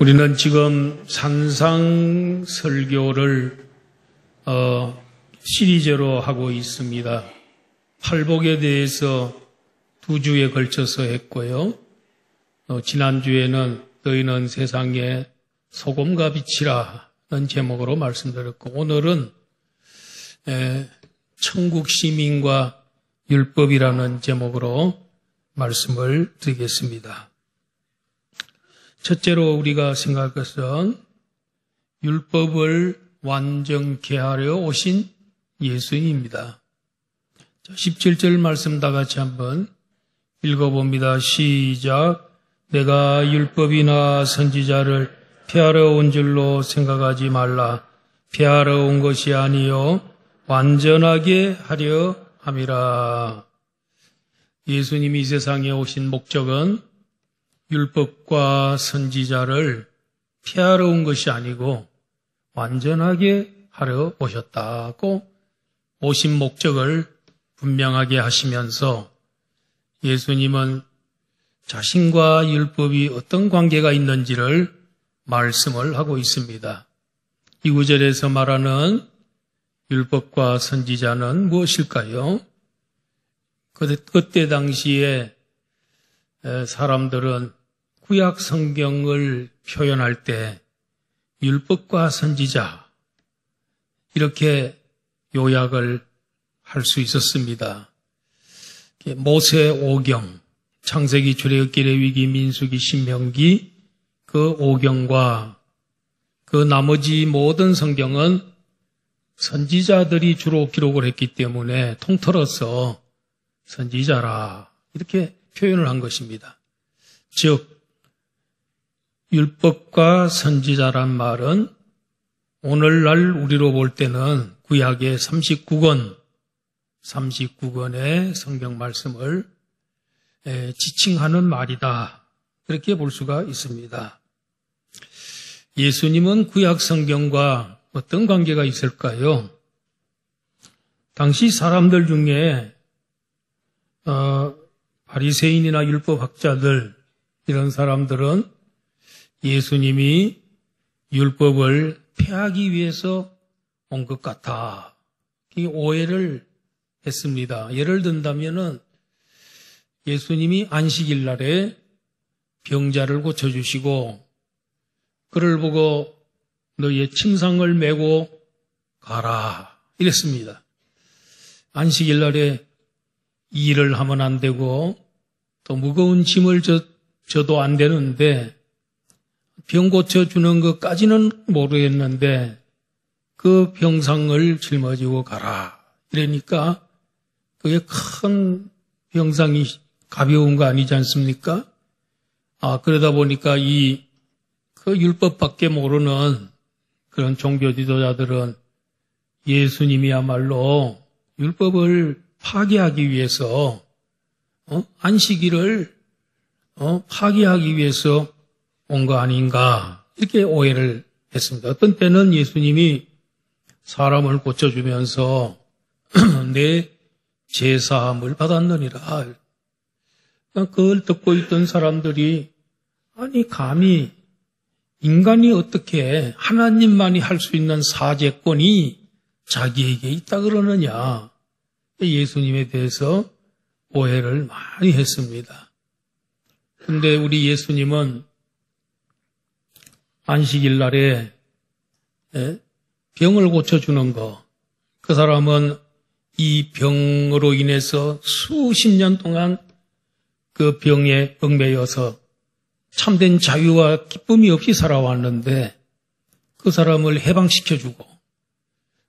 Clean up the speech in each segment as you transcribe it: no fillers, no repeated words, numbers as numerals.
우리는 지금 산상 설교를 시리즈로 하고 있습니다. 팔복에 대해서 2주에 걸쳐서 했고요. 지난주에는 너희는 세상에 소금과 빛이라는 제목으로 말씀드렸고, 오늘은 천국 시민과 율법이라는 제목으로 말씀을 드리겠습니다. 첫째로 우리가 생각할 것은 율법을 완전케 하려 오신 예수님입니다. 17절 말씀 다 같이 한번 읽어봅니다. 시작. 내가 율법이나 선지자를 폐하러 온 줄로 생각하지 말라. 폐하러 온 것이 아니요 완전하게 하려 함이라. 예수님이 이 세상에 오신 목적은 율법과 선지자를 폐하러 온 것이 아니고 완전하게 하러 오셨다고 오신 목적을 분명하게 하시면서 예수님은 자신과 율법이 어떤 관계가 있는지를 말씀을 하고 있습니다. 이 구절에서 말하는 율법과 선지자는 무엇일까요? 그때 당시에 사람들은 구약 성경을 표현할 때 율법과 선지자 이렇게 요약을 할 수 있었습니다. 모세 오경, 창세기, 출애굽기, 레위기, 민수기, 신명기 그 오경과 그 나머지 모든 성경은 선지자들이 주로 기록을 했기 때문에 통틀어서 선지자라 이렇게 표현을 한 것입니다. 즉 율법과 선지자란 말은 오늘날 우리로 볼 때는 구약의 39권의 성경 말씀을 지칭하는 말이다. 그렇게 볼 수가 있습니다. 예수님은 구약 성경과 어떤 관계가 있을까요? 당시 사람들 중에 바리새인이나 율법학자들 이런 사람들은 예수님이 율법을 폐하기 위해서 온 것 같아. 이 오해를 했습니다. 예를 든다면은 예수님이 안식일 날에 병자를 고쳐주시고 그를 보고 너희의 침상을 메고 가라 이랬습니다. 안식일 날에 일을 하면 안 되고 또 무거운 짐을 져도 안 되는데 병 고쳐주는 것까지는 모르겠는데 그 병상을 짊어지고 가라. 이러니까 그게 큰 병상이 가벼운 거 아니지 않습니까? 그러다 보니까 그 율법밖에 모르는 그런 종교 지도자들은 예수님이야말로 율법을 파괴하기 위해서 안식일을 파괴하기 위해서 온 거 아닌가 이렇게 오해를 했습니다. 어떤 때는 예수님이 사람을 고쳐주면서 내 죄사함을 받았느니라. 그걸 듣고 있던 사람들이 아니 감히 인간이 어떻게 하나님만이 할 수 있는 사죄권이 자기에게 있다 그러느냐. 예수님에 대해서 오해를 많이 했습니다. 그런데 우리 예수님은 안식일 날에 병을 고쳐주는 거, 그 사람은 이 병으로 인해서 수십 년 동안 그 병에 얽매여서 참된 자유와 기쁨이 없이 살아왔는데 그 사람을 해방시켜주고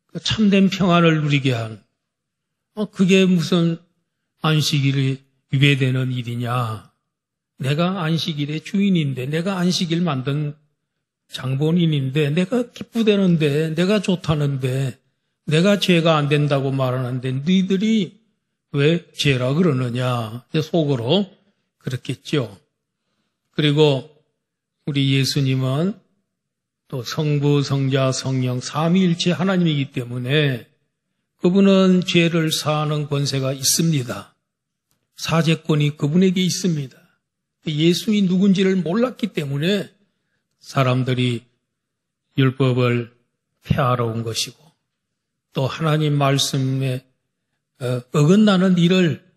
그 참된 평안을 누리게 한 그게 무슨 안식일이 위배되는 일이냐. 내가 안식일의 주인인데 내가 안식일 만든 장본인인데 내가 기쁘대는데 내가 좋다는데 내가 죄가 안 된다고 말하는데 너희들이 왜 죄라 그러느냐. 속으로 그렇겠죠. 그리고 우리 예수님은 또 성부, 성자, 성령 삼위일체 하나님이기 때문에 그분은 죄를 사하는 권세가 있습니다. 사죄권이 그분에게 있습니다. 예수이 누군지를 몰랐기 때문에 사람들이 율법을 폐하러 온 것이고 또 하나님 말씀에 어긋나는 일을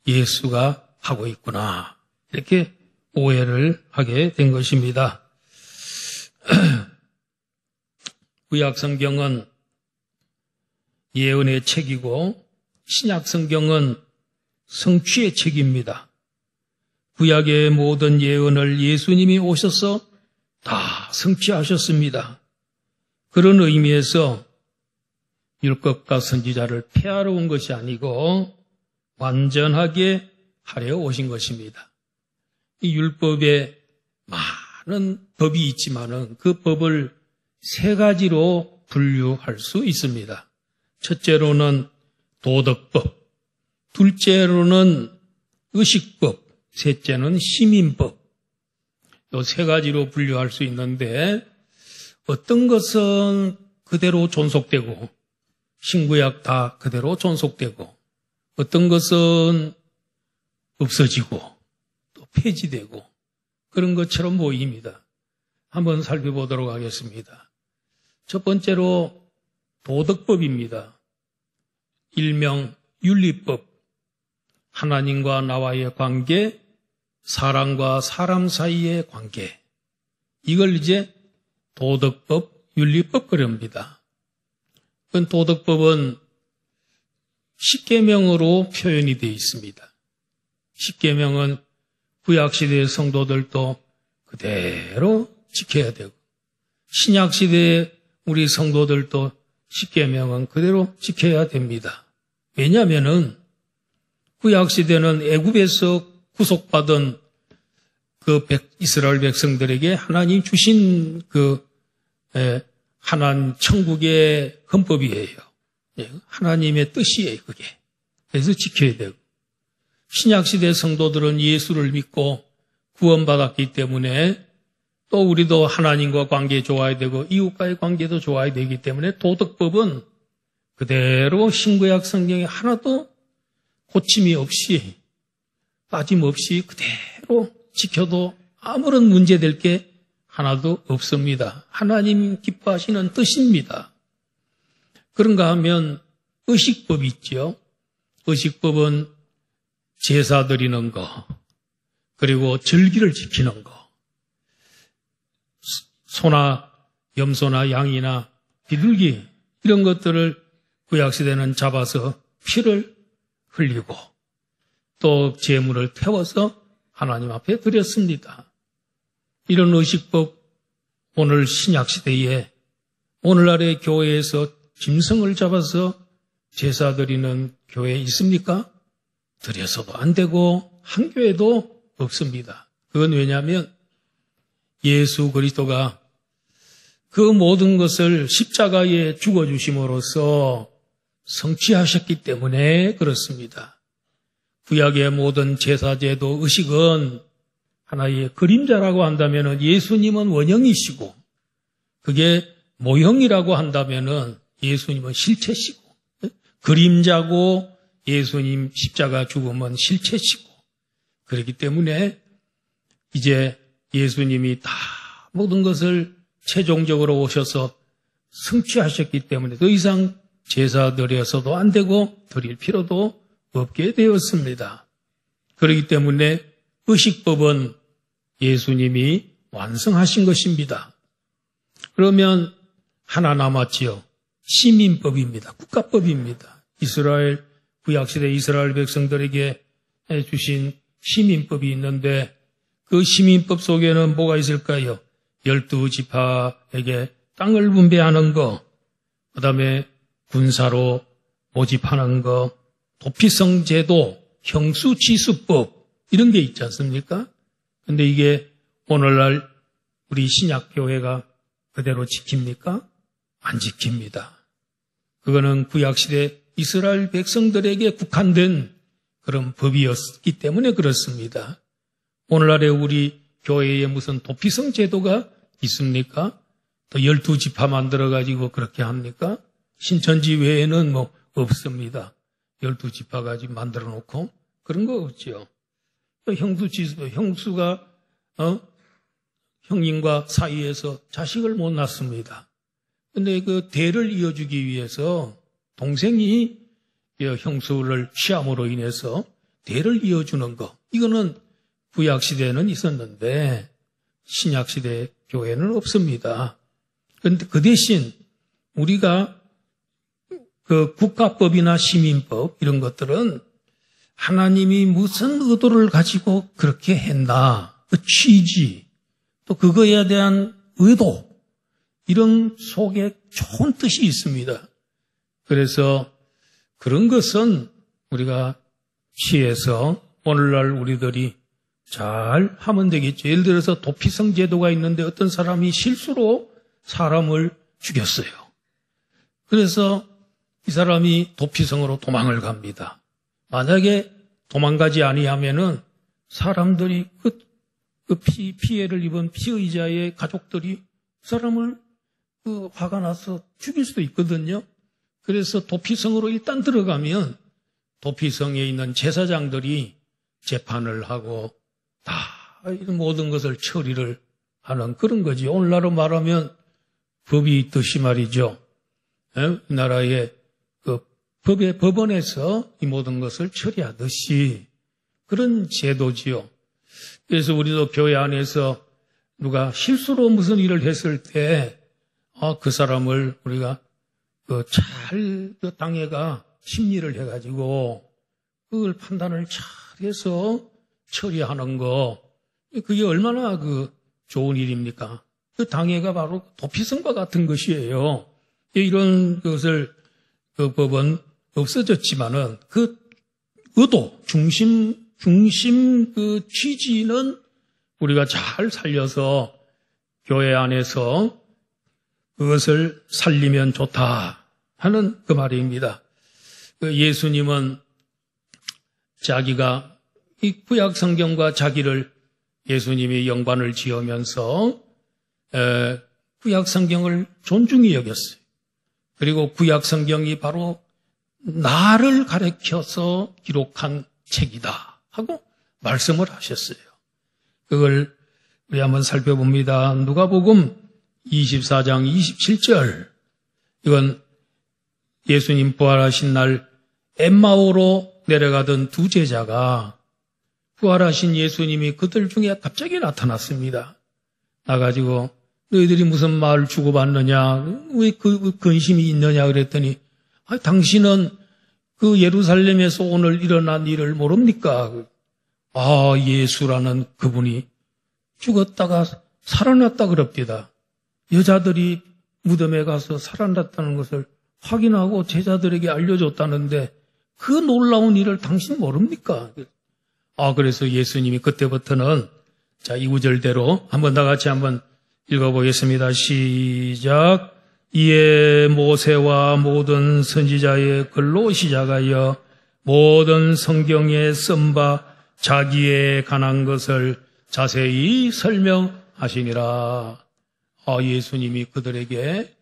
예수가 하고 있구나. 이렇게 오해를 하게 된 것입니다. 구약 성경은 예언의 책이고 신약 성경은 성취의 책입니다. 구약의 모든 예언을 예수님이 오셔서 다 성취하셨습니다. 그런 의미에서 율법과 선지자를 폐하러 온 것이 아니고 완전하게 하려 오신 것입니다. 이 율법에 많은 법이 있지만은 그 법을 세 가지로 분류할 수 있습니다. 첫째로는 도덕법, 둘째로는 의식법, 셋째는 시민법. 이 세 가지로 분류할 수 있는데 어떤 것은 그대로 존속되고 신구약 다 그대로 존속되고 어떤 것은 없어지고 또 폐지되고 그런 것처럼 보입니다. 한번 살펴보도록 하겠습니다. 첫 번째로 도덕법입니다. 일명 윤리법, 하나님과 나와의 관계, 사람과 사람 사이의 관계, 이걸 이제 도덕법, 윤리법 그럽니다. 도덕법은 십계명으로 표현이 되어 있습니다. 십계명은 구약시대의 성도들도 그대로 지켜야 되고 신약시대의 우리 성도들도 십계명은 그대로 지켜야 됩니다. 왜냐하면은 구약시대는 애굽에서 구속받은 그 이스라엘 백성들에게 하나님 주신 하나님 천국의 헌법이에요. 하나님의 뜻이에요, 그게. 그래서 지켜야 되고. 신약시대 성도들은 예수를 믿고 구원받았기 때문에 또 우리도 하나님과 관계 좋아야 되고 이웃과의 관계도 좋아야 되기 때문에 도덕법은 그대로 신구약 성경에 하나도 고침이 없이 빠짐없이 그대로 지켜도 아무런 문제될 게 하나도 없습니다. 하나님 기뻐하시는 뜻입니다. 그런가 하면 의식법이 있죠. 의식법은 제사 드리는 거, 그리고 절기를 지키는 거, 소나 염소나 양이나 비둘기 이런 것들을 구약시대는 잡아서 피를 흘리고 또 제물을 태워서 하나님 앞에 드렸습니다. 이런 의식법 오늘 신약시대에 오늘날의 교회에서 짐승을 잡아서 제사 드리는 교회 있습니까? 드려서도 안 되고 한 교회도 없습니다. 그건 왜냐하면 예수 그리스도가 그 모든 것을 십자가에 죽어주심으로써 성취하셨기 때문에 그렇습니다. 구약의 모든 제사제도 의식은 하나의 그림자라고 한다면 예수님은 원형이시고 그게 모형이라고 한다면 예수님은 실체시고 그림자고 예수님 십자가 죽음은 실체시고 그렇기 때문에 이제 예수님이 다 모든 것을 최종적으로 오셔서 성취하셨기 때문에 더 이상 제사 드려서도 안 되고 드릴 필요도 없게 되었습니다. 그렇기 때문에 의식법은 예수님이 완성하신 것입니다. 그러면 하나 남았지요. 시민법입니다. 국가법입니다. 이스라엘 구약시대 이스라엘 백성들에게 주신 시민법이 있는데 그 시민법 속에는 뭐가 있을까요? 12지파에게 땅을 분배하는 거, 그 다음에 군사로 모집하는 거, 도피성 제도, 형수지수법 이런 게 있지 않습니까? 근데 이게 오늘날 우리 신약교회가 그대로 지킵니까? 안 지킵니다. 그거는 구약시대 이스라엘 백성들에게 국한된 그런 법이었기 때문에 그렇습니다. 오늘날에 우리 교회에 무슨 도피성 제도가 있습니까? 또 12지파 만들어가지고 그렇게 합니까? 신천지 외에는 뭐 없습니다. 12지파 가지고 만들어 놓고 그런 거 없지요. 형수지수, 형님과 사이에서 자식을 못 낳습니다. 근데 그 대를 이어주기 위해서 동생이 형수를 취함으로 인해서 대를 이어주는 거. 이거는 구약시대에는 있었는데 신약시대 교회는 없습니다. 그런데 그 대신 우리가 그 국가법이나 시민법 이런 것들은 하나님이 무슨 의도를 가지고 그렇게 했나, 그 취지, 또 그거에 대한 의도, 이런 속에 좋은 뜻이 있습니다. 그래서 그런 것은 우리가 취해서 오늘날 우리들이 잘 하면 되겠죠. 예를 들어서 도피성 제도가 있는데 어떤 사람이 실수로 사람을 죽였어요. 그래서 이 사람이 도피성으로 도망을 갑니다. 만약에 도망가지 아니하면은 사람들이 피해를 입은 피의자의 가족들이 사람을 화가 나서 죽일 수도 있거든요. 그래서 도피성으로 일단 들어가면 도피성에 있는 제사장들이 재판을 하고 다 모든 것을 처리를 하는 그런 거지. 오늘날로 말하면 법이 있듯이 말이죠. 이 나라의 그 법원에서 이 모든 것을 처리하듯이 그런 제도지요. 그래서 우리도 교회 안에서 누가 실수로 무슨 일을 했을 때 그 사람을 우리가 잘 당회가 심리를 해가지고 그걸 판단을 잘해서 처리하는 거, 그게 얼마나 좋은 일입니까? 그 당회가 바로 도피성과 같은 것이에요. 이런 것을 그 법은 없어졌지만은 그 의도, 중심 그 취지는 우리가 잘 살려서 교회 안에서 그것을 살리면 좋다 하는 그 말입니다. 예수님은 자기가 이 구약 성경과 자기를 예수님이 연관을 지으면서 구약 성경을 존중히 여겼어요. 그리고 구약 성경이 바로 나를 가르쳐서 기록한 책이다 하고 말씀을 하셨어요. 그걸 우리 한번 살펴봅니다. 누가복음 24장 27절. 이건 예수님 부활하신 날 엠마오로 내려가던 두 제자가 부활하신 예수님이 그들 중에 갑자기 나타났습니다. 나가지고 너희들이 무슨 말 주고받느냐, 왜 그 근심이 있느냐 그랬더니 당신은 그 예루살렘에서 오늘 일어난 일을 모릅니까? 예수라는 그분이 죽었다가 살아났다 그럽니다. 여자들이 무덤에 가서 살아났다는 것을 확인하고 제자들에게 알려줬다는데 그 놀라운 일을 당신 모릅니까? 그래서 예수님이 그때부터는 자, 이 구절대로 한번 다 같이 한번 읽어보겠습니다. 시작. 이에 모세와 모든 선지자의 글로 시작하여 모든 성경에 쓴 바 자기에 관한 것을 자세히 설명하시니라. 예수님이 그들에게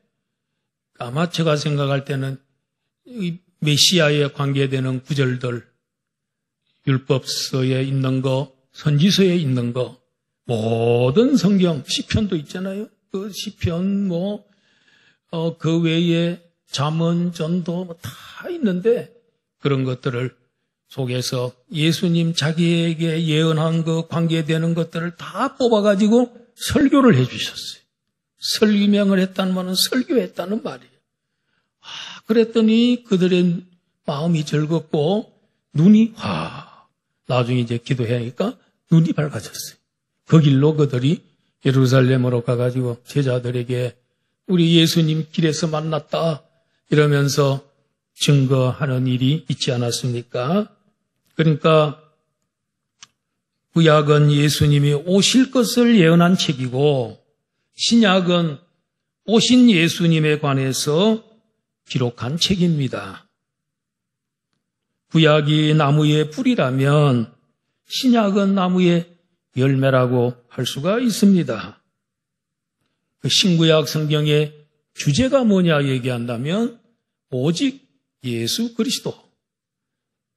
아마 제가 생각할 때는 이 메시아에 관계되는 구절들, 율법서에 있는 거, 선지서에 있는 거, 모든 성경, 시편도 있잖아요. 그 시편 그 외에 잠언, 전도 다 있는데 그런 것들을 속에서 예수님 자기에게 예언한 것, 관계되는 것들을 다 뽑아가지고 설교를 해주셨어요. 설명을 했다는 말은 설교했다는 말이에요. 그랬더니 그들의 마음이 즐겁고 눈이 나중에 이제 기도하니까 눈이 밝아졌어요. 그 길로 그들이 예루살렘으로 가가지고 제자들에게 우리 예수님 길에서 만났다 이러면서 증거하는 일이 있지 않았습니까? 그러니까 구약은 예수님이 오실 것을 예언한 책이고 신약은 오신 예수님에 관해서 기록한 책입니다. 구약이 나무의 뿌리라면 신약은 나무의 열매라고 할 수가 있습니다. 그 신구약 성경의 주제가 뭐냐 얘기한다면 오직 예수 그리스도.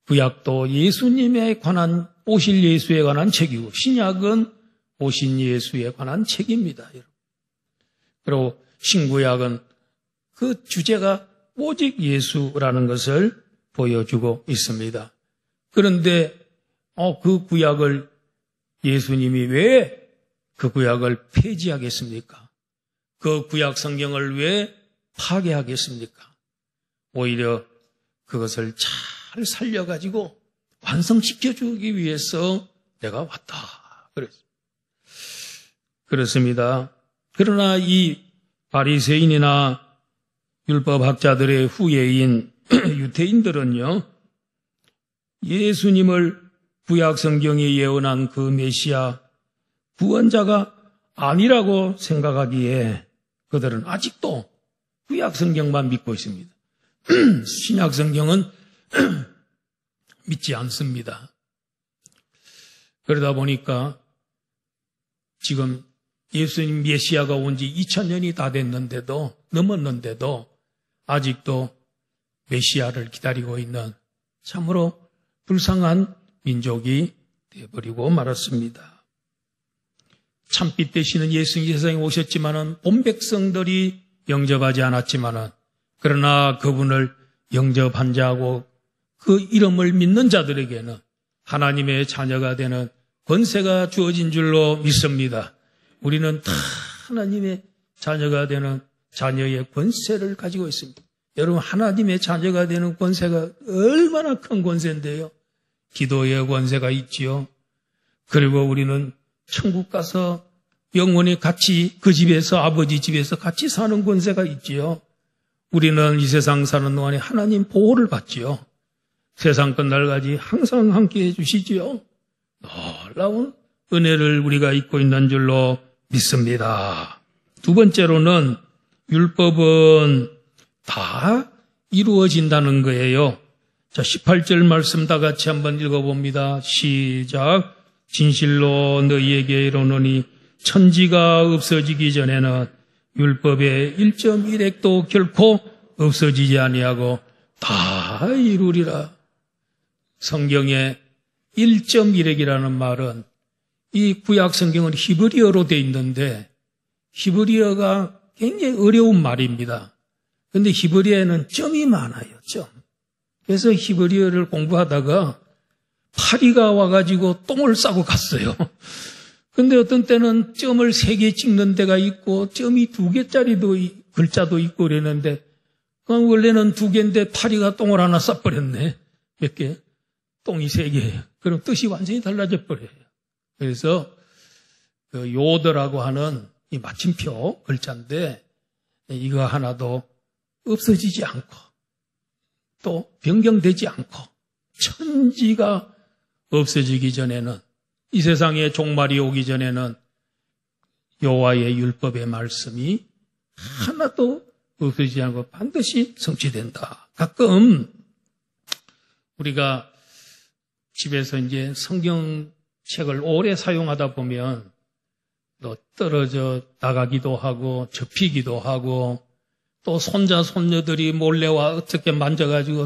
구약도 예수님에 관한 오실 예수에 관한 책이고 신약은 오신 예수에 관한 책입니다. 여러분. 그리고 신구약은 그 주제가 오직 예수라는 것을 보여주고 있습니다. 그런데 그 구약을 예수님이 왜 그 구약을 폐지하겠습니까? 그 구약 성경을 왜 파괴하겠습니까? 오히려 그것을 잘 살려가지고 완성시켜주기 위해서 내가 왔다. 그렇습니다. 그러나 이 바리새인이나 율법학자들의 후예인 유대인들은요, 예수님을 구약 성경이 예언한 그 메시아 구원자가 아니라고 생각하기에 그들은 아직도 구약 성경만 믿고 있습니다. 신약 성경은 믿지 않습니다. 그러다 보니까 지금 예수님 메시아가 온 지 2000년이 다 됐는데도, 넘었는데도 아직도 메시아를 기다리고 있는 참으로 불쌍한 민족이 되어버리고 말았습니다. 참빛 되시는 예수님이 세상에 오셨지만은 본 백성들이 영접하지 않았지만은 그러나 그분을 영접한 자하고 그 이름을 믿는 자들에게는 하나님의 자녀가 되는 권세가 주어진 줄로 믿습니다. 우리는 다 하나님의 자녀가 되는 자녀의 권세를 가지고 있습니다. 여러분, 하나님의 자녀가 되는 권세가 얼마나 큰 권세인데요. 기도의 권세가 있지요. 그리고 우리는 천국 가서 영원히 같이 그 집에서, 아버지 집에서 같이 사는 권세가 있지요. 우리는 이 세상 사는 동안에 하나님 보호를 받지요. 세상 끝날까지 항상 함께해 주시지요. 놀라운 은혜를 우리가 입고 있는 줄로 믿습니다. 두 번째로는 율법은 다 이루어진다는 거예요. 자, 18절 말씀 다 같이 한번 읽어봅니다. 시작. 진실로 너희에게 이르노니 천지가 없어지기 전에는 율법의 1.1획도 결코 없어지지 아니하고 다 이루리라. 성경에 1.1획이라는 말은 이 구약 성경은 히브리어로 되어 있는데 히브리어가 굉장히 어려운 말입니다. 그런데 히브리어에는 점이 많아요. 점. 그래서 히브리어를 공부하다가 파리가 와가지고 똥을 싸고 갔어요. 근데 어떤 때는 점을 3개 찍는 데가 있고 점이 2개짜리도 글자도 있고 그랬는데 원래는 2개인데 파리가 똥을 하나 싸버렸네. 몇 개? 똥이 3개예요. 그럼 뜻이 완전히 달라져 버려요. 그래서 그 요더라고 하는 이 마침표 글자인데 이거 하나도 없어지지 않고 또 변경되지 않고 천지가 없어지기 전에는, 이 세상에 종말이 오기 전에는 여호와의 율법의 말씀이 하나도 없어지지 않고 반드시 성취된다. 가끔 우리가 집에서 이제 성경책을 오래 사용하다 보면 또 떨어져 나가기도 하고 접히기도 하고 또 손자 손녀들이 몰래 와 어떻게 만져가지고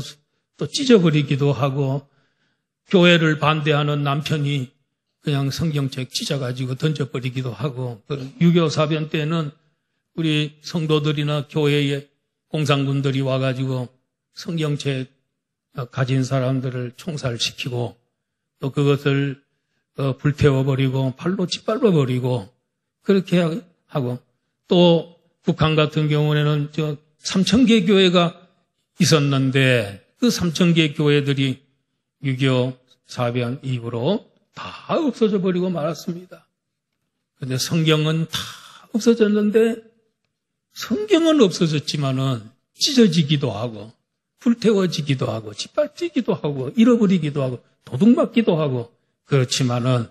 또 찢어버리기도 하고, 교회를 반대하는 남편이 그냥 성경책 찢어가지고 던져버리기도 하고, 6.25 사변 때는 우리 성도들이나 교회의 공산군들이 와가지고 성경책 가진 사람들을 총살시키고 또 그것을 불태워버리고 발로 짓밟아버리고 그렇게 하고, 또 북한 같은 경우에는 3,000개 교회가 있었는데 그 3,000개 교회들이 6.25 사변 이후로 다 없어져 버리고 말았습니다. 그런데 성경은 다 없어졌는데, 성경은 없어졌지만은 찢어지기도 하고 불태워지기도 하고 짓밟히기도 하고 잃어버리기도 하고 도둑맞기도 하고, 그렇지만은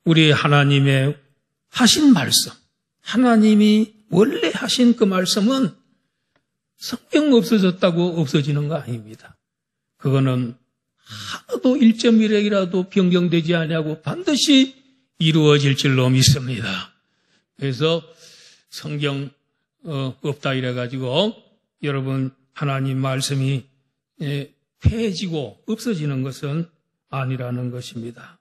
우리 하나님의 하신 말씀, 하나님이 원래 하신 그 말씀은 성경 없어졌다고 없어지는 거 아닙니다. 그거는 하나도 1.1획이라도 변경되지 아니하고 반드시 이루어질 줄로 믿습니다. 그래서 성경 없다 이래가지고 여러분 하나님 말씀이 폐해지고 없어지는 것은 아니라는 것입니다.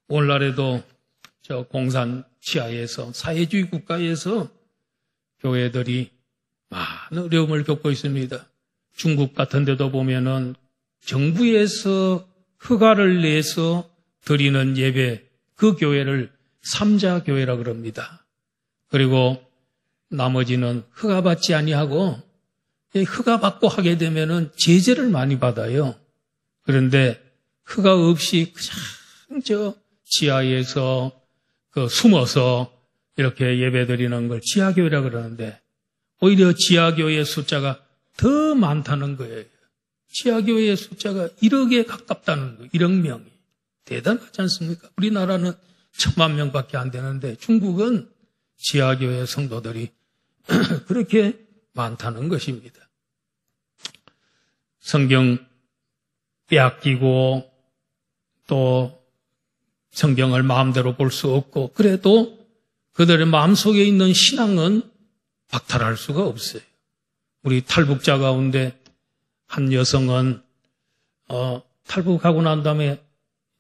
오늘날에도 저 공산 치하에서 사회주의 국가에서 교회들이 많은 어려움을 겪고 있습니다. 중국 같은 데도 보면은 정부에서 허가를 내서 드리는 예배, 그 교회를 삼자교회라 그럽니다. 그리고 나머지는 허가받지 아니하고 허가받고 하게 되면은 제재를 많이 받아요. 그런데 허가 없이 그냥 저 지하에서 숨어서 이렇게 예배드리는 걸 지하교회라 그러는데 오히려 지하교회 숫자가 더 많다는 거예요. 지하교회의 숫자가 1억에 가깝다는 거예요. 1억 명이. 대단하지 않습니까? 우리나라는 1000만 명밖에 안 되는데 중국은 지하교회 성도들이 그렇게 많다는 것입니다. 성경 빼앗기고 또 성경을 마음대로 볼 수 없고 그래도 그들의 마음속에 있는 신앙은 박탈할 수가 없어요. 우리 탈북자 가운데 한 여성은 탈북하고 난 다음에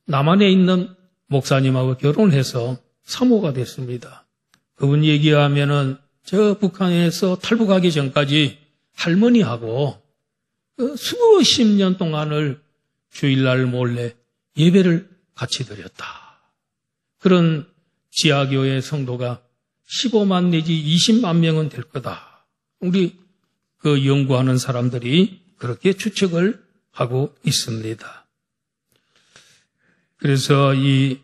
남한에 있는 목사님하고 결혼해서 사모가 됐습니다. 그분 얘기하면은 저 북한에서 탈북하기 전까지 할머니하고 수십 년 동안을 주일날 몰래 예배를 같이 드렸다. 그런 지하교회 성도가 15만 내지 20만 명은 될 거다. 우리 그 연구하는 사람들이 그렇게 추측을 하고 있습니다. 그래서 이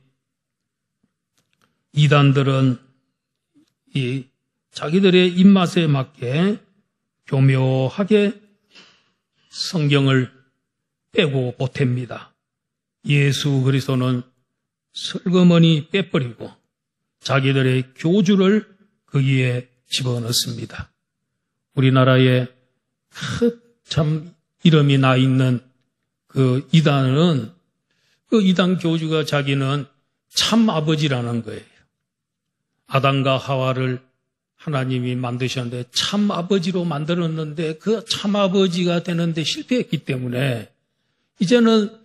이단들은 이 자기들의 입맛에 맞게 교묘하게 성경을 빼고 보탭니다. 예수 그리스도는 슬그머니 빼버리고 자기들의 교주를 거기에 집어넣습니다. 우리나라에 참 이름이 나 있는 그 이단은 그 이단 교주가 자기는 참 아버지라는 거예요. 아담과 하와를 하나님이 만드셨는데 참 아버지로 만들었는데 그 참 아버지가 되는데 실패했기 때문에 이제는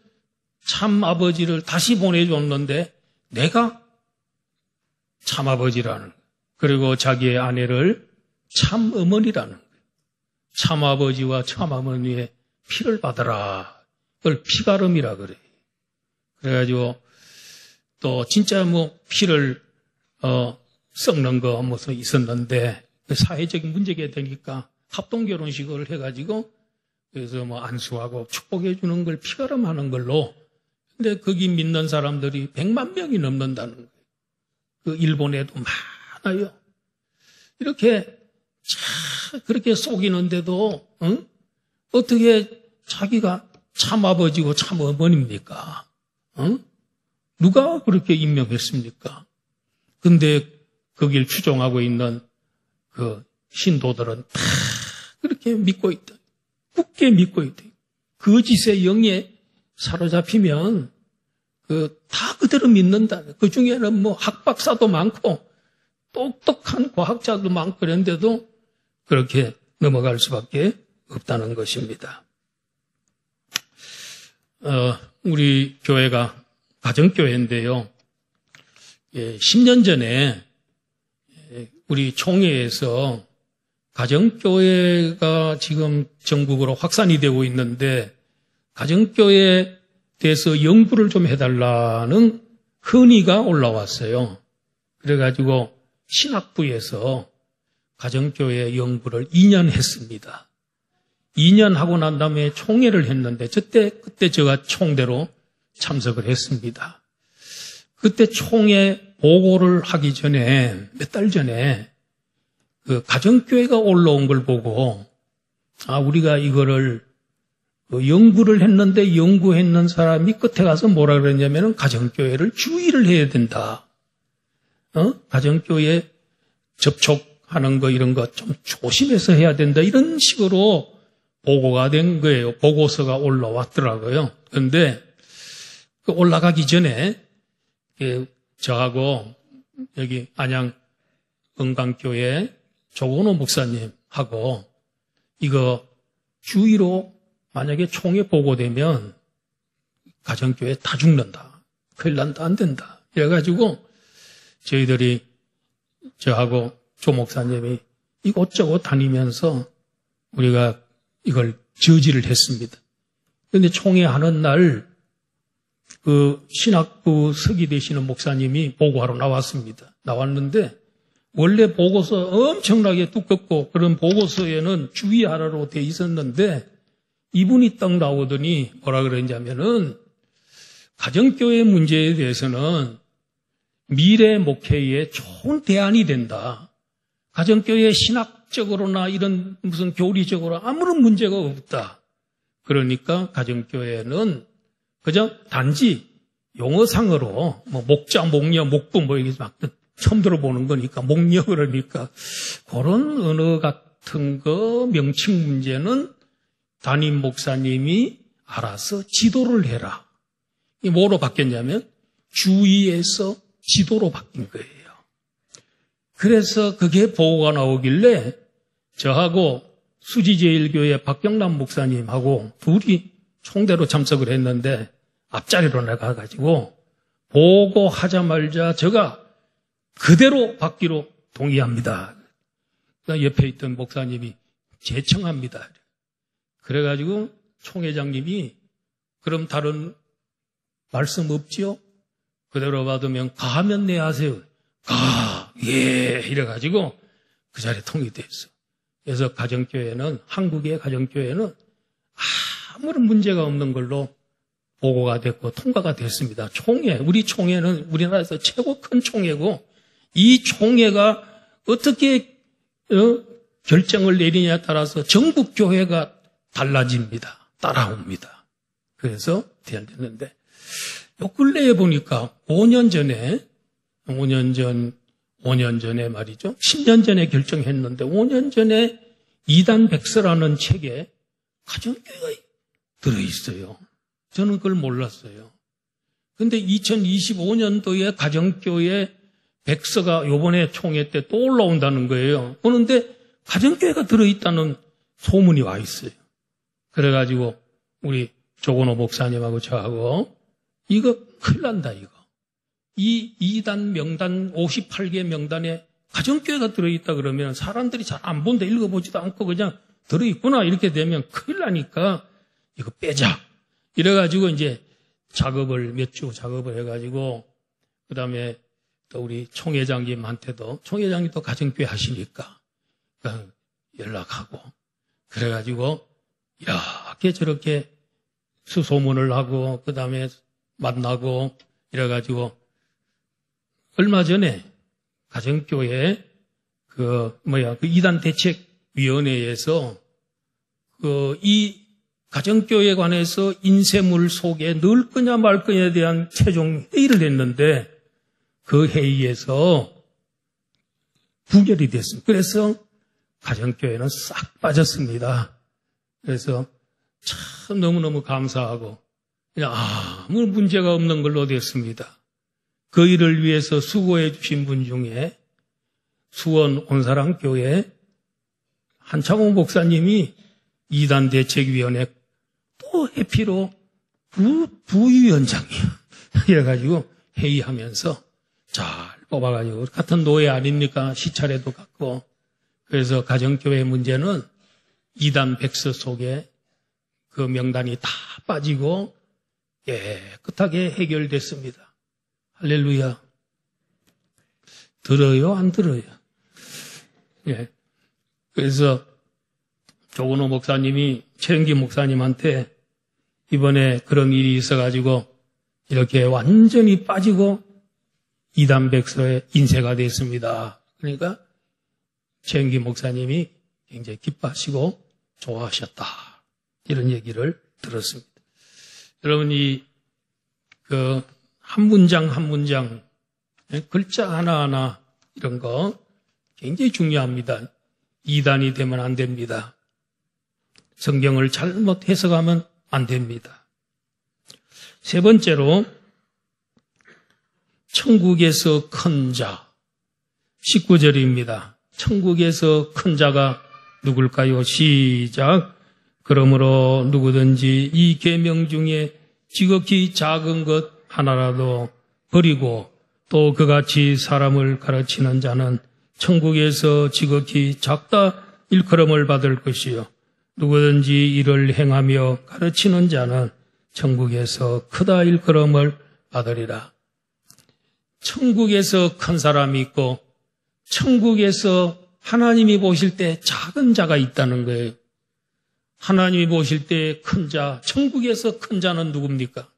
참 아버지를 다시 보내줬는데 내가 참 아버지라는 거예요. 그리고 자기의 아내를 참 어머니라는 거예요. 참 아버지와 참 어머니의 피를 받아라. 그걸 피가름이라 그래요. 그래가지고 또 진짜 뭐 피를 썩는 거 무슨 있었는데 사회적인 문제가 되니까 합동 결혼식을 해가지고 그래서 뭐 안수하고 축복해 주는 걸 피가름하는 걸로. 근데 거기 믿는 사람들이 100만 명이 넘는다는 거예요. 그 일본에도 많아요. 이렇게 그렇게 속이는데도 어떻게 자기가 참 아버지고 참 어머니입니까? 누가 그렇게 임명했습니까? 근데 거길 추종하고 있는 그 신도들은 다 그렇게 믿고 있다. 굳게 믿고 있다. 거짓의 영에 사로잡히면 다 그대로 믿는다. 그 중에는 뭐 학박사도 많고 똑똑한 과학자도 많고 그런데도 그렇게 넘어갈 수밖에 없다는 것입니다. 우리 교회가 가정교회인데요. 10년 전에 우리 총회에서 가정교회가 지금 전국으로 확산이 되고 있는데 가정교회에 대해서 연구를 좀 해달라는 건의가 올라왔어요. 그래가지고 신학부에서 가정교회 연구를 2년 했습니다. 2년 하고 난 다음에 총회를 했는데 그때 제가 총대로 참석을 했습니다. 그때 총회 보고를 하기 전에 몇 달 전에 그 가정교회가 올라온 걸 보고 우리가 이거를 연구를 했는데 연구했는 사람이 끝에 가서 뭐라 그랬냐면은 가정교회를 주의를 해야 된다. 가정교회 접촉하는 거 이런 거 좀 조심해서 해야 된다. 이런 식으로 보고가 된 거예요. 보고서가 올라왔더라고요. 그런데 그 올라가기 전에 저하고 여기 안양 은강교회 조건호 목사님하고 이거 주의로 만약에 총회 보고되면 가정교회 다 죽는다. 큰일 난다. 안 된다. 이래가지고 저희들이 저하고 조 목사님이 이곳저곳 다니면서 우리가 이걸 저지를 했습니다. 그런데 총회하는 날 그 신학부 서기 되시는 목사님이 보고하러 나왔습니다. 나왔는데 원래 보고서 엄청나게 두껍고 그런 보고서에는 주의하라로 돼 있었는데 이분이 딱 나오더니 뭐라 그러냐면은 가정교회 문제에 대해서는 미래 목회에 좋은 대안이 된다. 가정교회 신학적으로나 이런 무슨 교리적으로 아무런 문제가 없다. 그러니까 가정교회는 그저 단지 용어상으로 뭐 목자, 목녀, 목부 뭐 이게 막 처음 들어보는 거니까 목녀 그러니까 그런 언어 같은 거 명칭 문제는 담임 목사님이 알아서 지도를 해라. 이 뭐로 바뀌었냐면 주의에서 지도로 바뀐 거예요. 그래서 그게 보고가 나오길래 저하고 수지제일교회 박경남 목사님하고 둘이 총대로 참석을 했는데 앞자리로 나가가지고 보고하자마자 제가 그대로 받기로 동의합니다. 그러니까 옆에 있던 목사님이 제청합니다. 그래가지고 총회장님이 그럼 다른 말씀 없지요? 그대로 받으면 가면 내 하세요. 예 이래가지고 그 자리에 통일됐어. 그래서 가정교회는 한국의 가정교회는 아무런 문제가 없는 걸로 보고가 됐고 통과가 됐습니다. 총회, 우리 총회는 우리나라에서 최고 큰 총회고 이 총회가 어떻게 결정을 내리냐에 따라서 전국 교회가 달라집니다. 따라옵니다. 그래서 됐는데 요 근래에 보니까 5년 전에 말이죠. 10년 전에 결정했는데 5년 전에 이단 백서라는 책에 가정교회가 들어있어요. 저는 그걸 몰랐어요. 그런데 2025년도에 가정교회 백서가 요번에 총회 때 또 올라온다는 거예요. 그런데 가정교회가 들어있다는 소문이 와 있어요. 그래가지고 우리 조건호 목사님하고 저하고 이거 큰일 난다 이거. 이 2단 명단 58개 명단에 가정교회가 들어있다 그러면 사람들이 잘 안 본다 읽어보지도 않고 그냥 들어있구나 이렇게 되면 큰일 나니까 이거 빼자. 이래가지고 이제 작업을 몇 주 작업을 해가지고 그다음에 또 우리 총회장님한테도 총회장님도 가정교회 하시니까 연락하고 그래가지고 이렇게 저렇게 수소문을 하고 그다음에 만나고 이래가지고 얼마 전에 가정교회 그 이단 대책위원회에서 이 가정교회에 관해서 인쇄물 속에 넣을 거냐 말 거냐에 대한 최종 회의를 했는데 그 회의에서 부결이 됐습니다. 그래서 가정교회는 싹 빠졌습니다. 그래서 참 너무너무 감사하고 그냥 아무 문제가 없는 걸로 됐습니다. 그 일을 위해서 수고해 주신 분 중에 수원 온사랑교회 한창호 목사님이 이단 대책위원회 또 해피로 부위원장이에요. 이래가지고 회의하면서 잘 뽑아가지고 같은 노예 아닙니까? 시찰에도 갔고 그래서 가정교회 문제는 이단 백서 속에 그 명단이 다 빠지고 깨끗하게 해결됐습니다. 할렐루야. 들어요? 안 들어요? 예. 그래서 조건호 목사님이 최영기 목사님한테 이번에 그런 일이 있어가지고 이렇게 완전히 빠지고 이단 백서에 인쇄가 됐습니다. 그러니까 최영기 목사님이 굉장히 기뻐하시고 좋아하셨다. 이런 얘기를 들었습니다. 여러분 한 문장 한 문장 글자 하나하나 이런 거 굉장히 중요합니다. 이단이 되면 안 됩니다. 성경을 잘못 해석하면 안 됩니다. 세 번째로 천국에서 큰 자 19절입니다. 천국에서 큰 자가 누굴까요? 시작. 그러므로 누구든지 이 계명 중에 지극히 작은 것 하나라도 버리고 또 그같이 사람을 가르치는 자는 천국에서 지극히 작다 일컬음을 받을 것이요 누구든지 이를 행하며 가르치는 자는 천국에서 크다 일컬음을 받으리라. 천국에서 큰 사람이 있고 천국에서 하나님이 보실 때 작은 자가 있다는 거예요. 하나님이 보실 때 큰 자, 천국에서 큰 자는 누굽니까?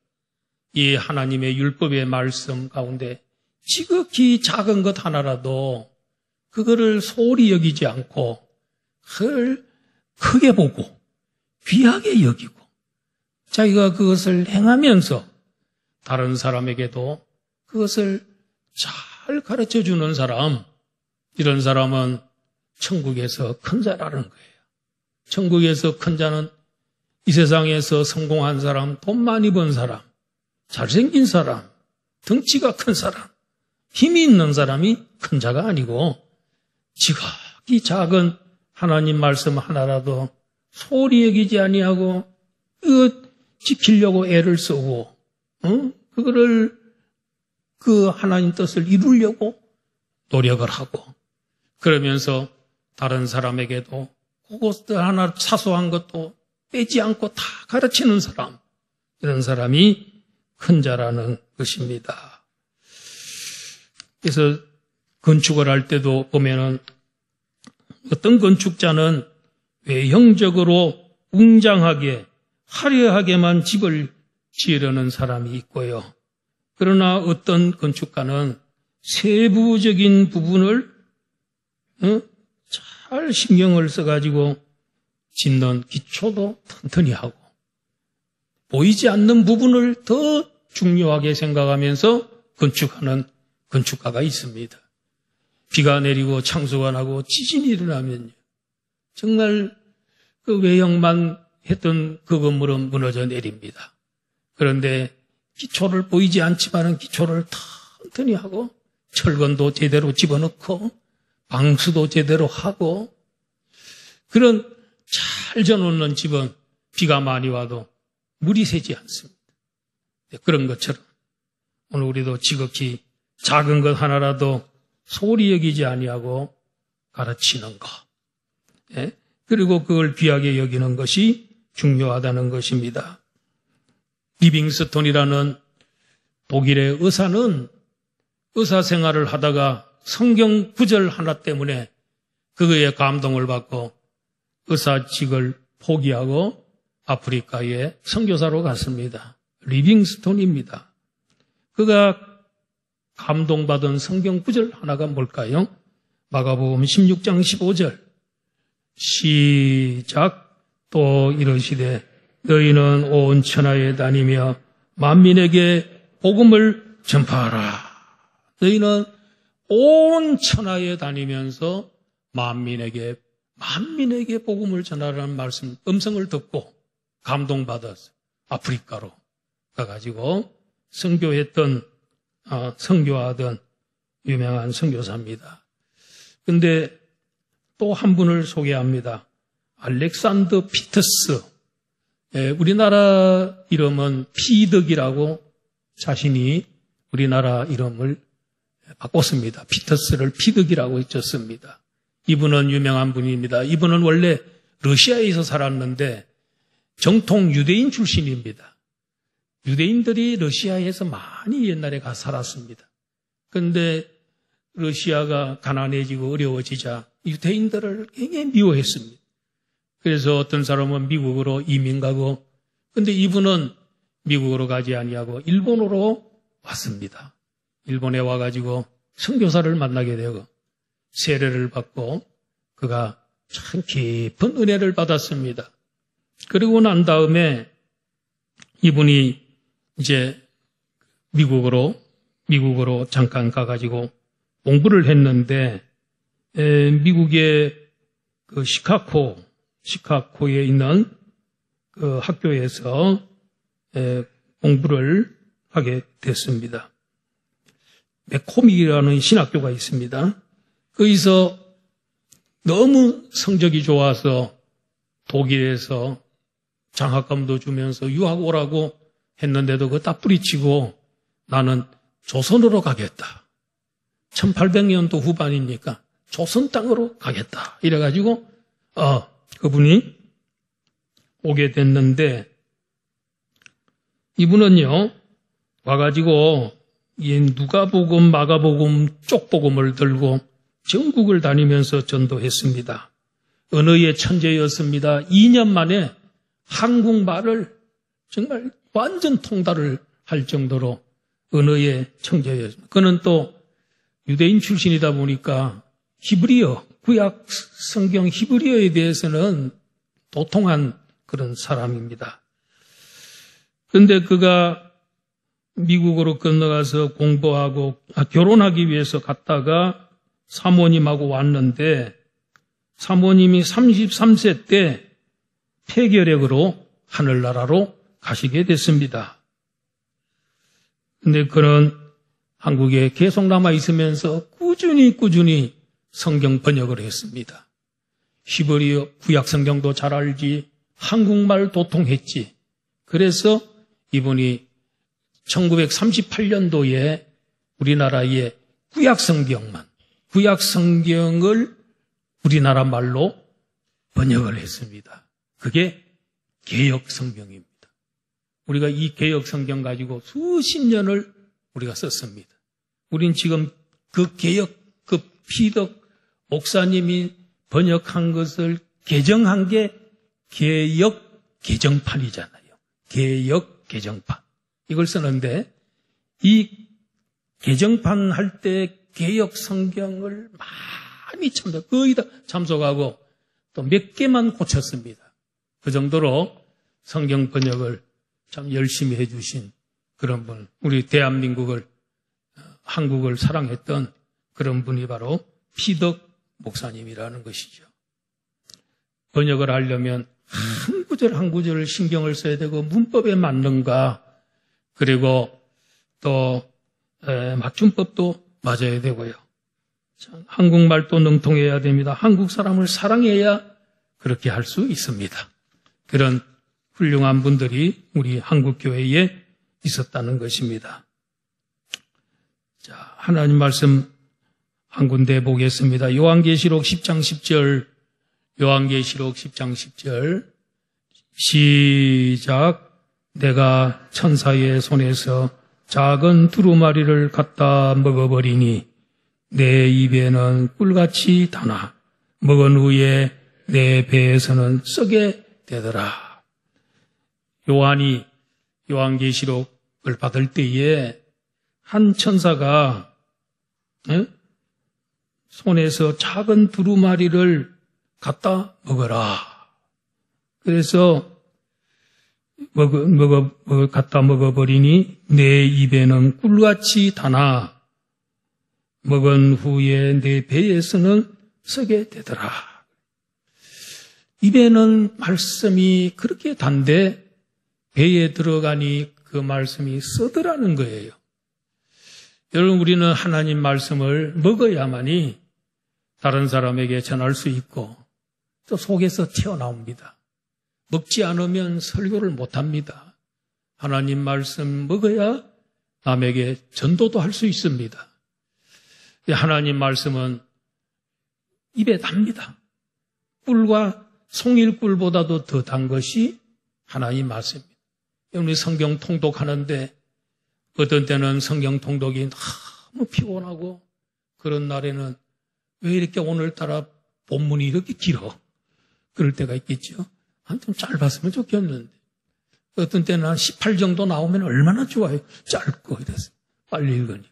이 하나님의 율법의 말씀 가운데 지극히 작은 것 하나라도 그거를 소홀히 여기지 않고 그걸 크게 보고 귀하게 여기고 자기가 그것을 행하면서 다른 사람에게도 그것을 잘 가르쳐주는 사람, 이런 사람은 천국에서 큰 자라는 거예요. 천국에서 큰 자는 이 세상에서 성공한 사람, 돈 많이 번 사람, 잘생긴 사람, 덩치가 큰 사람, 힘이 있는 사람이 큰 자가 아니고 지극히 작은 하나님 말씀 하나라도 소홀히 여기지 아니하고 이거 지키려고 애를 쓰고 그거를 그 하나님 뜻을 이루려고 노력을 하고 그러면서 다른 사람에게도 그것들 하나 사소한 것도 빼지 않고 다 가르치는 사람, 이런 사람이 큰 자라는 것입니다. 그래서 건축을 할 때도 보면은 어떤 건축자는 외형적으로 웅장하게 화려하게만 집을 지으려는 사람이 있고요. 그러나 어떤 건축가는 세부적인 부분을 잘 신경을 써가지고 짓는 기초도 튼튼히 하고 보이지 않는 부분을 더 중요하게 생각하면서 건축하는 건축가가 있습니다. 비가 내리고 창수가 나고 지진이 일어나면요. 정말 그 외형만 했던 그 건물은 무너져 내립니다. 그런데 기초를 보이지 않지만 기초를 튼튼히 하고 철근도 제대로 집어넣고 방수도 제대로 하고 그런 잘 져놓는 집은 비가 많이 와도 물이 새지 않습니다. 그런 것처럼 오늘 우리도 지극히 작은 것 하나라도 소홀히 여기지 아니하고 가르치는 것, 그리고 그걸 귀하게 여기는 것이 중요하다는 것입니다. 리빙스톤이라는 독일의 의사는 의사 생활을 하다가 성경 구절 하나 때문에 그거에 감동을 받고 의사직을 포기하고 아프리카에 선교사로 갔습니다. 리빙스톤입니다. 그가 감동받은 성경 구절 하나가 뭘까요? 마가복음 16장 15절 시작. 또 이르시되 너희는 온 천하에 다니며 만민에게 복음을 전파하라. 너희는 온 천하에 다니면서 만민에게 복음을 전하라는 말씀, 음성을 듣고 감동받아서 아프리카로 가가지고 선교하던 유명한 선교사입니다. 근데 또 한 분을 소개합니다. 알렉산더 피터스. 우리나라 이름은 피덕이라고 자신이 우리나라 이름을 바꿨습니다. 피터스를 피덕이라고 지었습니다. 이분은 유명한 분입니다. 이분은 원래 러시아에서 살았는데 정통 유대인 출신입니다. 유대인들이 러시아에서 많이 옛날에 가 살았습니다. 그런데 러시아가 가난해지고 어려워지자 유대인들을 굉장히 미워했습니다. 그래서 어떤 사람은 미국으로 이민 가고, 근데 이분은 미국으로 가지 아니하고 일본으로 왔습니다. 일본에 와가지고 선교사를 만나게 되고 세례를 받고 그가 참 깊은 은혜를 받았습니다. 그리고 난 다음에 이분이 이제 미국으로 잠깐 가가지고 공부를 했는데 미국의 그 시카고에 있는 그 학교에서 공부를 하게 됐습니다. 맥코믹이라는 신학교가 있습니다. 거기서 너무 성적이 좋아서 독일에서 장학금도 주면서 유학 오라고 했는데도 그거 다 뿌리치고 나는 조선으로 가겠다. 1800년도 후반이니까 조선 땅으로 가겠다. 이래가지고 그분이 오게 됐는데, 이분은요 와가지고 이 누가복음, 마가복음, 쪽복음을 들고 전국을 다니면서 전도했습니다. 언어의 천재였습니다. 2년 만에 한국말을 정말 완전 통달을 할 정도로 언어의 천재였습니다. 그는 또 유대인 출신이다 보니까 히브리어, 구약 성경 히브리어에 대해서는 도통한 그런 사람입니다. 그런데 그가 미국으로 건너가서 공부하고 결혼하기 위해서 갔다가 사모님하고 왔는데, 사모님이 33세 때 폐결핵으로 하늘나라로 가시게 됐습니다. 그런데 그는 한국에 계속 남아 있으면서 꾸준히 성경 번역을 했습니다. 히브리어 구약 성경도 잘 알지, 한국말 도통했지. 그래서 이분이 1938년도에 우리나라의 구약 성경을 우리나라 말로 번역을 했습니다. 그게 개역 성경입니다. 우리가 이 개역 성경 가지고 수십 년을 우리가 썼습니다. 우린 지금 그 개역, 그 피덕 목사님이 번역한 것을 개정한 게 개역 개정판이잖아요. 개역 개정판. 이걸 쓰는데, 이 개정판 할 때 개역 성경을 많이 거의 다 참석하고 또 몇 개만 고쳤습니다. 그 정도로 성경 번역을 참 열심히 해주신 그런 분, 우리 대한민국을, 한국을 사랑했던 그런 분이 바로 피덕 목사님이라는 것이죠. 번역을 하려면 한 구절 한 구절을 신경을 써야 되고, 문법에 맞는가, 그리고 또 맞춤법도 맞아야 되고요. 한국말도 능통해야 됩니다. 한국 사람을 사랑해야 그렇게 할 수 있습니다. 그런 훌륭한 분들이 우리 한국교회에 있었다는 것입니다. 자, 하나님 말씀 한 군데 보겠습니다. 요한계시록 10장 10절, 요한계시록 10장 10절 시작. 내가 천사의 손에서 작은 두루마리를 갖다 먹어버리니 내 입에는 꿀같이 다나 먹은 후에 내 배에서는 썩게 되더라. 요한이 요한계시록을 받을 때에 한 천사가 손에서 작은 두루마리를 갖다 먹어라. 그래서 갖다 먹어버리니 내 입에는 꿀같이 다나 먹은 후에 내 배에서는 썩게 되더라. 입에는 말씀이 그렇게 단데 배에 들어가니 그 말씀이 쓰더라는 거예요. 여러분, 우리는 하나님 말씀을 먹어야만이 다른 사람에게 전할 수 있고 또 속에서 튀어나옵니다. 먹지 않으면 설교를 못합니다. 하나님 말씀 먹어야 남에게 전도도 할 수 있습니다. 하나님 말씀은 입에 답니다. 꿀과 송일꿀보다도 더 단 것이 하나님 말씀입니다. 우리 성경 통독하는데 어떤 때는 성경 통독이 너무 피곤하고 그런 날에는 왜 이렇게 오늘따라 본문이 이렇게 길어? 그럴 때가 있겠죠. 좀 짧았으면 좋겠는데 어떤 때는 한 18 정도 나오면 얼마나 좋아요. 짧고 이래서 빨리 읽으니.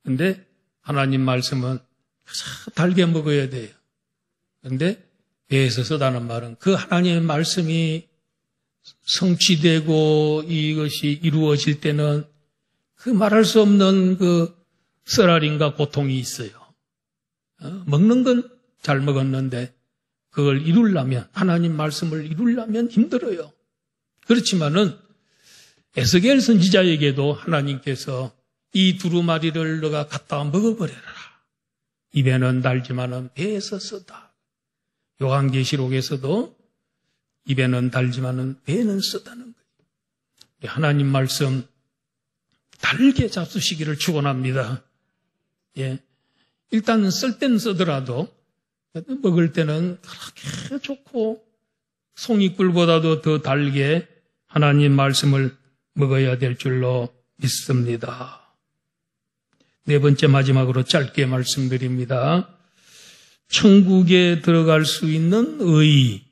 근데 하나님 말씀은 달게 먹어야 돼요. 그런데 배에서 쓰다는 말은 그 하나님의 말씀이 성취되고 이것이 이루어질 때는 그 말할 수 없는 그 쓰라림과 고통이 있어요. 먹는 건 잘 먹었는데 그걸 이루려면, 하나님 말씀을 이루려면 힘들어요. 그렇지만은 에스겔 선지자에게도 하나님께서 이 두루마리를 너가 갖다 먹어버려라. 입에는 달지만은 배에서 쓰다. 요한계시록에서도 입에는 달지만은 배에는 쓰다는 거예요. 하나님 말씀 달게 잡수시기를 축원합니다. 예, 일단 쓸 때는 쓰더라도 먹을 때는 그렇게 좋고 송이꿀보다도 더 달게 하나님 말씀을 먹어야 될 줄로 믿습니다. 네 번째 마지막으로 짧게 말씀드립니다. 천국에 들어갈 수 있는 의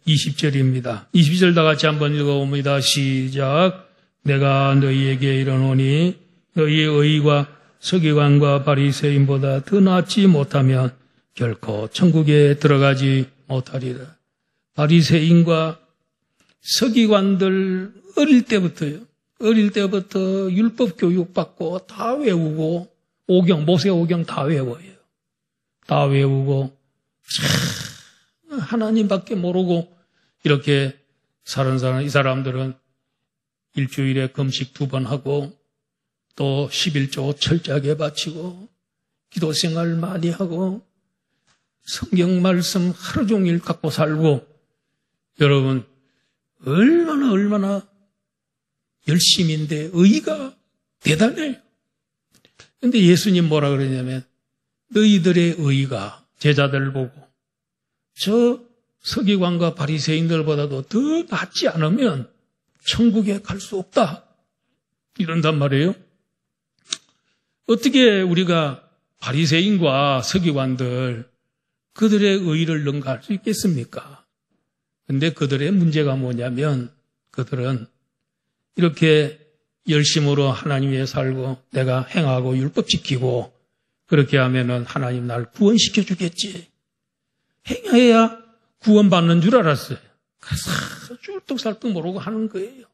20절입니다. 20절 다 같이 한번 읽어봅니다. 시작. 내가 너희에게 이르노니 너희의 의가 서기관과 바리새인보다 더 낫지 못하면 결코 천국에 들어가지 못하리라. 바리새인과 서기관들 어릴 때부터 율법 교육받고 다 외우고 모세 오경 다 외워요. 다 외우고 하나님밖에 모르고 이렇게 사는 사람, 이 사람들은 일주일에 금식 2번 하고 또 11조 철저하게 바치고 기도 생활 많이 하고 성경 말씀 하루 종일 갖고 살고 여러분 얼마나 열심인데 의가 대단해요. 그런데 예수님 뭐라 그러냐면 너희들의 의가 제자들 보고 저 서기관과 바리새인들보다도 더 낫지 않으면 천국에 갈 수 없다. 이런단 말이에요. 어떻게 우리가 바리새인과 서기관들 그들의 의를 능가할 수 있겠습니까? 근데 그들의 문제가 뭐냐면 그들은 이렇게 열심으로 하나님 위해 살고 내가 행하고 율법 지키고 그렇게 하면은 하나님 날 구원시켜 주겠지. 행해야 구원받는 줄 알았어요. 그래서 쫄뚝살뚝 모르고 하는 거예요.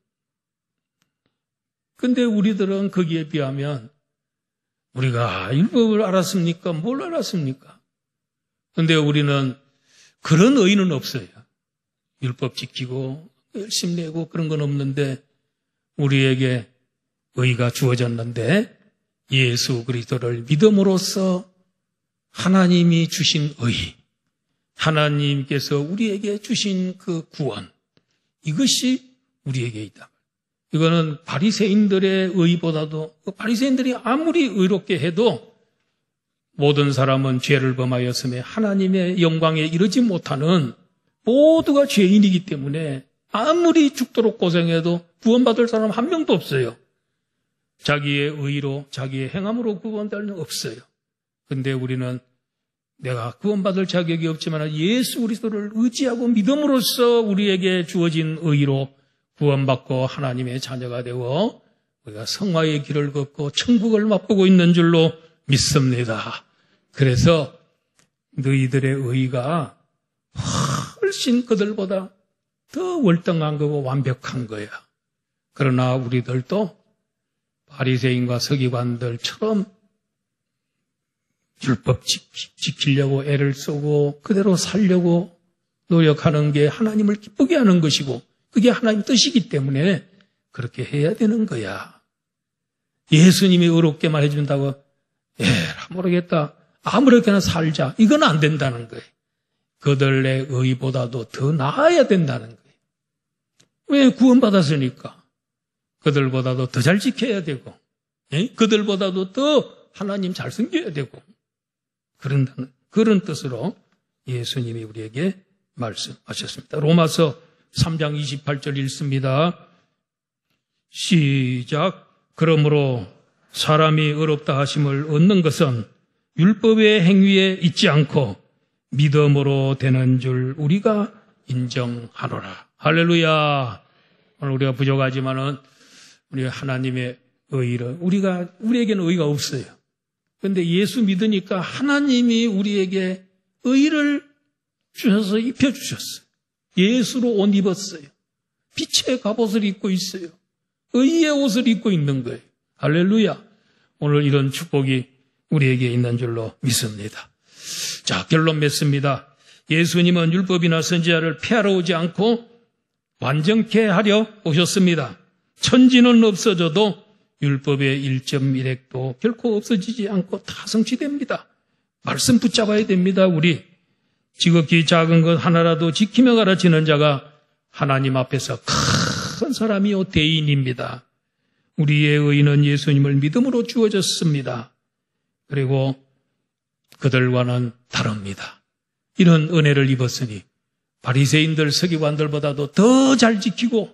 근데 우리들은 거기에 비하면 우리가 율법을 알았습니까? 뭘 알았습니까? 근데 우리는 그런 의는 없어요. 율법 지키고 열심히 내고 그런 건 없는데 우리에게 의가 주어졌는데 예수 그리스도를 믿음으로써 하나님이 주신 의, 하나님께서 우리에게 주신 그 구원, 이것이 우리에게 있다. 이거는 바리새인들의 의보다도 바리새인들이 아무리 의롭게 해도 모든 사람은 죄를 범하였으며 하나님의 영광에 이르지 못하는 모두가 죄인이기 때문에 아무리 죽도록 고생해도 구원받을 사람 한 명도 없어요. 자기의 의로 자기의 행함으로 구원받을 수 없어요. 그런데 우리는 내가 구원받을 자격이 없지만 예수 그리스도를 의지하고 믿음으로써 우리에게 주어진 의로 구원받고 하나님의 자녀가 되어 우리가 성화의 길을 걷고 천국을 맛보고 있는 줄로 믿습니다. 그래서 너희들의 의가 훨씬 그들보다 더 월등한 거고 완벽한 거야. 그러나 우리들도 바리새인과 서기관들처럼 율법 지키려고 애를 쓰고 그대로 살려고 노력하는 게 하나님을 기쁘게 하는 것이고 그게 하나님 뜻이기 때문에 그렇게 해야 되는 거야. 예수님이 의롭게만 해준다고 모르겠다. 아무렇게나 살자. 이건 안 된다는 거예요. 그들의 의보다도 더 나아야 된다는 거예요. 왜? 구원받았으니까. 그들보다도 더 잘 지켜야 되고 그들보다도 더 하나님 잘 섬겨야 되고 그런 뜻으로 예수님이 우리에게 말씀하셨습니다. 로마서 3장 28절 읽습니다. 시작. 그러므로 사람이 의롭다 하심을 얻는 것은 율법의 행위에 있지 않고 믿음으로 되는 줄 우리가 인정하노라. 할렐루야. 오늘 우리가 부족하지만은 우리 하나님의 의를 우리에게는 의가 없어요. 그런데 예수 믿으니까 하나님이 우리에게 의를 주셔서 입혀주셨어요. 예수로 옷 입었어요. 빛의 갑옷을 입고 있어요. 의의 옷을 입고 있는 거예요. 할렐루야. 오늘 이런 축복이 우리에게 있는 줄로 믿습니다. 자, 결론 맺습니다. 예수님은 율법이나 선지자를 폐하러 오지 않고 완전케 하려 오셨습니다. 천지는 없어져도 율법의 1.1획도 결코 없어지지 않고 다 성취됩니다. 말씀 붙잡아야 됩니다. 우리 지극히 작은 것 하나라도 지키며 가르치는 자가 하나님 앞에서 큰 사람이요 대인입니다. 우리의 의는 예수님을 믿음으로 주어졌습니다. 그리고 그들과는 다릅니다. 이런 은혜를 입었으니 바리새인들, 서기관들보다도 더 잘 지키고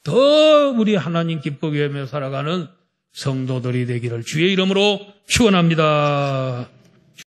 더 우리 하나님 기쁘게 하며 살아가는 성도들이 되기를 주의 이름으로 축원합니다.